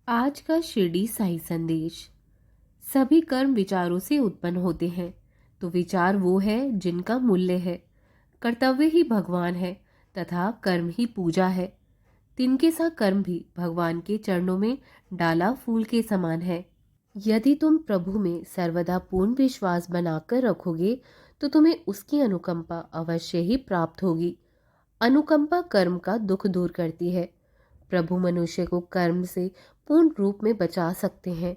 आज का शिरडी साई संदेश। सभी कर्म विचारों से उत्पन्न होते हैं, तो विचार वो है जिनका मूल्य है। कर्तव्य ही भगवान है तथा कर्म ही पूजा है। तिनके सा कर्म भी भगवान के चरणों में डाला फूल के समान है। यदि तुम प्रभु में सर्वदा पूर्ण विश्वास बनाकर रखोगे तो तुम्हें उसकी अनुकंपा अवश्य ही प्राप्त होगी। अनुकंपा कर्म का दुख दूर करती है। प्रभु मनुष्य को कर्म से पूर्ण रूप में बचा सकते हैं।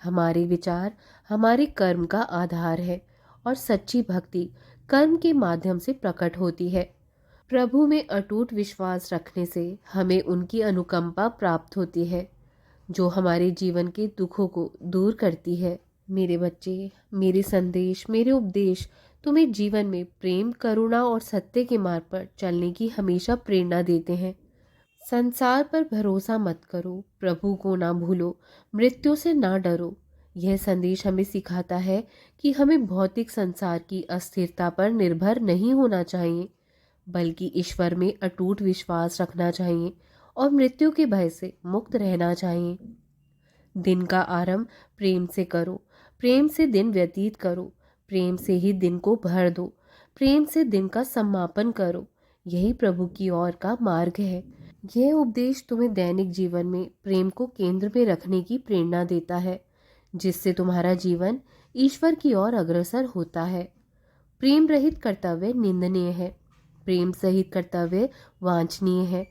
हमारे विचार हमारे कर्म का आधार है और सच्ची भक्ति कर्म के माध्यम से प्रकट होती है। प्रभु में अटूट विश्वास रखने से हमें उनकी अनुकंपा प्राप्त होती है, जो हमारे जीवन के दुखों को दूर करती है। मेरे बच्चे, मेरे संदेश, मेरे उपदेश तुम्हें जीवन में प्रेम, करुणा और सत्य के मार्ग पर चलने की हमेशा प्रेरणा देते हैं। संसार पर भरोसा मत करो, प्रभु को ना भूलो, मृत्यु से ना डरो। यह संदेश हमें सिखाता है कि हमें भौतिक संसार की अस्थिरता पर निर्भर नहीं होना चाहिए, बल्कि ईश्वर में अटूट विश्वास रखना चाहिए और मृत्यु के भय से मुक्त रहना चाहिए। दिन का आरंभ प्रेम से करो, प्रेम से दिन व्यतीत करो, प्रेम से ही दिन को भर दो, प्रेम से दिन का समापन करो। यही प्रभु की ओर का मार्ग है। यह उपदेश तुम्हें दैनिक जीवन में प्रेम को केंद्र में रखने की प्रेरणा देता है, जिससे तुम्हारा जीवन ईश्वर की ओर अग्रसर होता है। प्रेम रहित कर्तव्य निंदनीय है, प्रेम सहित कर्तव्य वांछनीय है,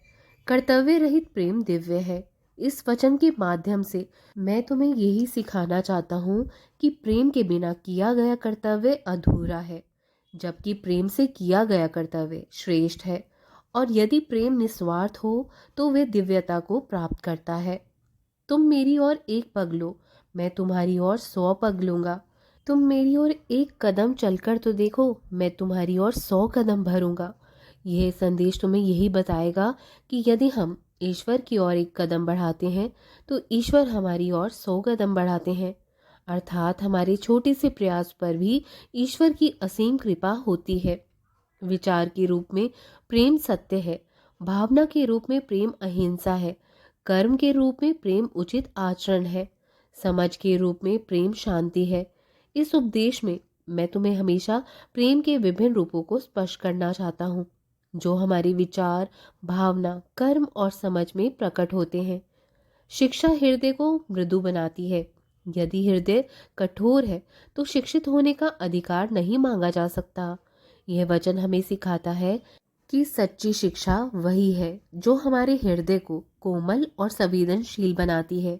कर्तव्य रहित प्रेम दिव्य है। इस वचन के माध्यम से मैं तुम्हें यही सिखाना चाहता हूँ कि प्रेम के बिना किया गया कर्तव्य अधूरा है, जबकि प्रेम से किया गया कर्तव्य श्रेष्ठ है। और यदि प्रेम निस्वार्थ हो तो वे दिव्यता को प्राप्त करता है। तुम मेरी ओर एक पग लो, मैं तुम्हारी ओर 100 पग लूंगा। तुम मेरी ओर एक कदम चलकर तो देखो, मैं तुम्हारी ओर 100 कदम भरूंगा। यह संदेश तुम्हें यही बताएगा कि यदि हम ईश्वर की ओर एक कदम बढ़ाते हैं तो ईश्वर हमारी ओर 100 कदम बढ़ाते हैं। अर्थात हमारे छोटे से प्रयास पर भी ईश्वर की असीम कृपा होती है। विचार के रूप में प्रेम सत्य है, भावना के रूप में प्रेम अहिंसा है, कर्म के रूप में प्रेम उचित आचरण है, समझ के रूप में प्रेम शांति है। इस उपदेश में मैं तुम्हें हमेशा प्रेम के विभिन्न रूपों को स्पष्ट करना चाहता हूँ, जो हमारे विचार, भावना, कर्म और समझ में प्रकट होते हैं। शिक्षा हृदय को मृदु बनाती है। यदि हृदय कठोर है तो शिक्षित होने का अधिकार नहीं मांगा जा सकता। यह वचन हमें सिखाता है कि सच्ची शिक्षा वही है जो हमारे हृदय को कोमल और संवेदनशील बनाती है।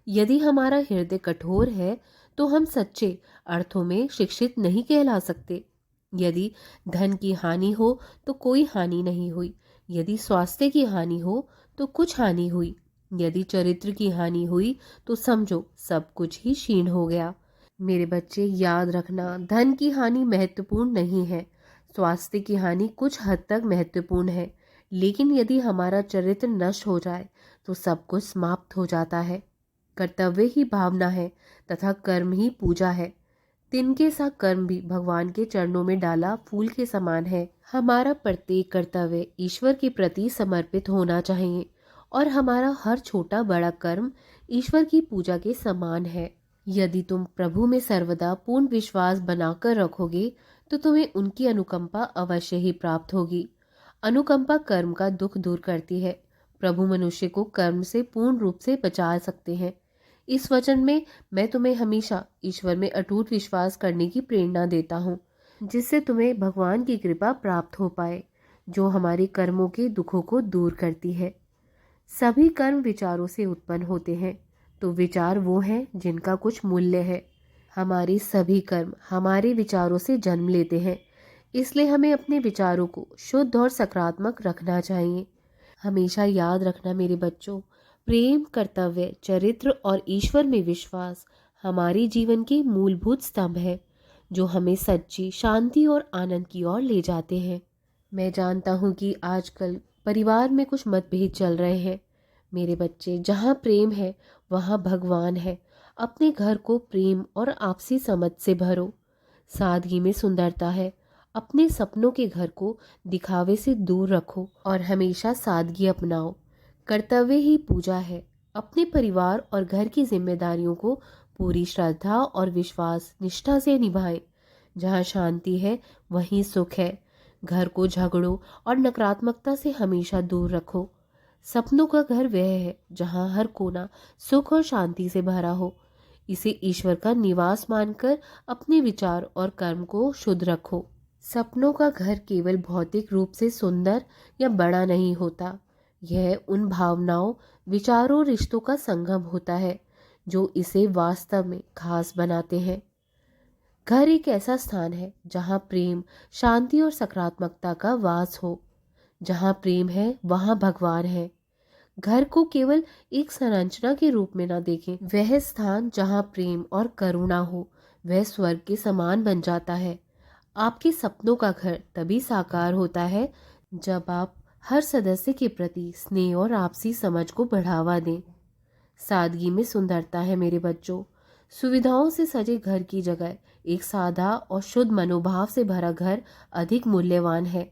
यदि हमारा हृदय कठोर है तो हम सच्चे अर्थों में शिक्षित नहीं कहला सकते। यदि धन की हानि हो तो कोई हानि नहीं हुई, यदि स्वास्थ्य की हानि हो तो कुछ हानि हुई, यदि चरित्र की हानि हुई तो समझो सब कुछ ही क्षीण हो गया। मेरे बच्चे, याद रखना, धन की हानि महत्वपूर्ण नहीं है, स्वास्थ्य की हानि कुछ हद तक महत्वपूर्ण है, लेकिन यदि हमारा चरित्र नष्ट हो जाए तो सब कुछ समाप्त हो जाता है। कर्तव्य ही भावना है तथा कर्म ही पूजा है। तिनके सा कर्म भी भगवान के चरणों में डाला फूल के समान है। हमारा प्रत्येक कर्तव्य ईश्वर के प्रति समर्पित होना चाहिए और हमारा हर छोटा बड़ा कर्म ईश्वर की पूजा के समान है। यदि तुम प्रभु में सर्वदा पूर्ण विश्वास बनाकर रखोगे तो तुम्हें उनकी अनुकंपा अवश्य ही प्राप्त होगी। अनुकंपा कर्म का दुख दूर करती है। प्रभु मनुष्य को कर्म से पूर्ण रूप से बचा सकते हैं। इस वचन में मैं तुम्हें हमेशा ईश्वर में अटूट विश्वास करने की प्रेरणा देता हूँ, जिससे तुम्हें भगवान की कृपा प्राप्त हो पाए, जो हमारे कर्मों के दुखों को दूर करती है। सभी कर्म विचारों से उत्पन्न होते हैं, तो विचार वो हैं जिनका कुछ मूल्य है। हमारे सभी कर्म हमारे विचारों से जन्म लेते हैं, इसलिए हमें अपने विचारों को शुद्ध और सकारात्मक रखना चाहिए। हमेशा याद रखना मेरे बच्चों, प्रेम, कर्तव्य, चरित्र और ईश्वर में विश्वास हमारे जीवन के मूलभूत स्तंभ हैं, जो हमें सच्ची शांति और आनंद की ओर ले जाते हैं। मैं जानता हूँ कि आजकल परिवार में कुछ मतभेद चल रहे हैं। मेरे बच्चे, जहाँ प्रेम है वहाँ भगवान है। अपने घर को प्रेम और आपसी समझ से भरो। सादगी में सुंदरता है। अपने सपनों के घर को दिखावे से दूर रखो और हमेशा सादगी अपनाओ। कर्तव्य ही पूजा है। अपने परिवार और घर की जिम्मेदारियों को पूरी श्रद्धा और विश्वास निष्ठा से निभाएं। जहाँ शांति है वहीं सुख है। घर को झगड़ों और नकारात्मकता से हमेशा दूर रखो। सपनों का घर वह है जहाँ हर कोना सुख और शांति से भरा हो। इसे ईश्वर का निवास मानकर अपने विचार और कर्म को शुद्ध रखो। सपनों का घर केवल भौतिक रूप से सुंदर या बड़ा नहीं होता। यह उन भावनाओं, विचारों, रिश्तों का संगम होता है जो इसे वास्तव में खास बनाते हैं। घर एक ऐसा स्थान है जहाँ प्रेम, शांति और सकारात्मकता का वास हो। जहाँ प्रेम है वहाँ भगवान है। घर को केवल एक संरचना के रूप में ना देखें। वह स्थान जहाँ प्रेम और करुणा हो वह स्वर्ग के समान बन जाता है। आपके सपनों का घर तभी साकार होता है जब आप हर सदस्य के प्रति स्नेह और आपसी समझ को बढ़ावा दें। सादगी में सुंदरता है मेरे बच्चों। सुविधाओं से सजे घर की जगह एक सादा और शुद्ध मनोभाव से भरा घर अधिक मूल्यवान है।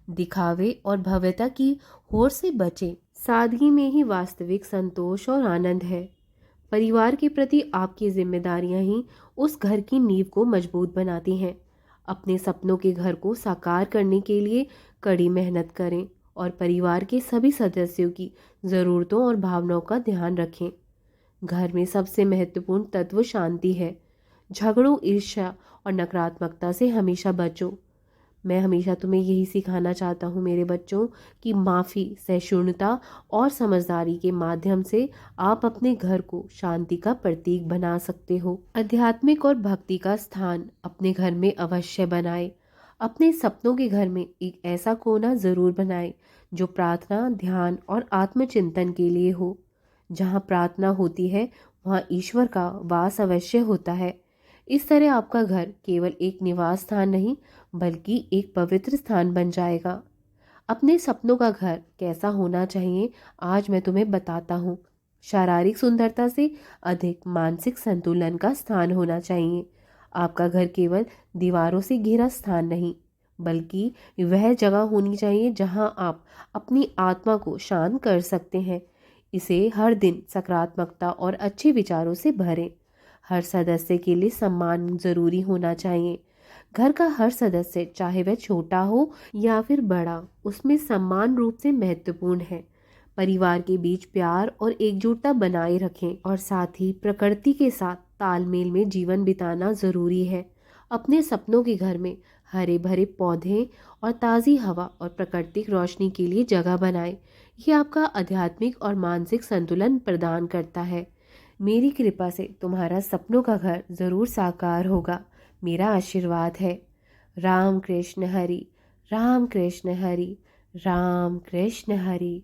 दिखावे और भव्यता की होड़ से बचें। सादगी में ही वास्तविक संतोष और आनंद है। परिवार के प्रति आपकी जिम्मेदारियां ही उस घर की नींव को मजबूत बनाती हैं। अपने सपनों के घर को साकार करने के लिए कड़ी मेहनत करें और परिवार के सभी सदस्यों की ज़रूरतों और भावनाओं का ध्यान रखें। घर में सबसे महत्वपूर्ण तत्व शांति है। झगड़ों, ईर्ष्या और नकारात्मकता से हमेशा बचो। मैं हमेशा तुम्हें यही सिखाना चाहता हूँ मेरे बच्चों कि माफ़ी, सहिष्णुता और समझदारी के माध्यम से आप अपने घर को शांति का प्रतीक बना सकते हो। आध्यात्मिक और भक्ति का स्थान अपने घर में अवश्य बनाएं। अपने सपनों के घर में एक ऐसा कोना ज़रूर बनाएं जो प्रार्थना, ध्यान और आत्मचिंतन के लिए हो। जहाँ प्रार्थना होती है वहाँ ईश्वर का वास अवश्य होता है। इस तरह आपका घर केवल एक निवास स्थान नहीं बल्कि एक पवित्र स्थान बन जाएगा। अपने सपनों का घर कैसा होना चाहिए आज मैं तुम्हें बताता हूँ। शारीरिक सुंदरता से अधिक मानसिक संतुलन का स्थान होना चाहिए। आपका घर केवल दीवारों से घिरा स्थान नहीं बल्कि वह जगह होनी चाहिए जहाँ आप अपनी आत्मा को शांत कर सकते हैं। इसे हर दिन सकारात्मकता और अच्छे विचारों से भरें। हर सदस्य के लिए सम्मान जरूरी होना चाहिए। घर का हर सदस्य चाहे वह छोटा हो या फिर बड़ा, उसमें समान रूप से महत्वपूर्ण है। परिवार के बीच प्यार और एकजुटता बनाए रखें और साथ ही प्रकृति के साथ तालमेल में जीवन बिताना जरूरी है। अपने सपनों के घर में हरे भरे पौधे और ताज़ी हवा और प्राकृतिक रोशनी के लिए जगह बनाएं। ये आपका आध्यात्मिक और मानसिक संतुलन प्रदान करता है। मेरी कृपा से तुम्हारा सपनों का घर जरूर साकार होगा, मेरा आशीर्वाद है। राम कृष्ण हरि, राम कृष्ण हरि, राम कृष्ण हरि।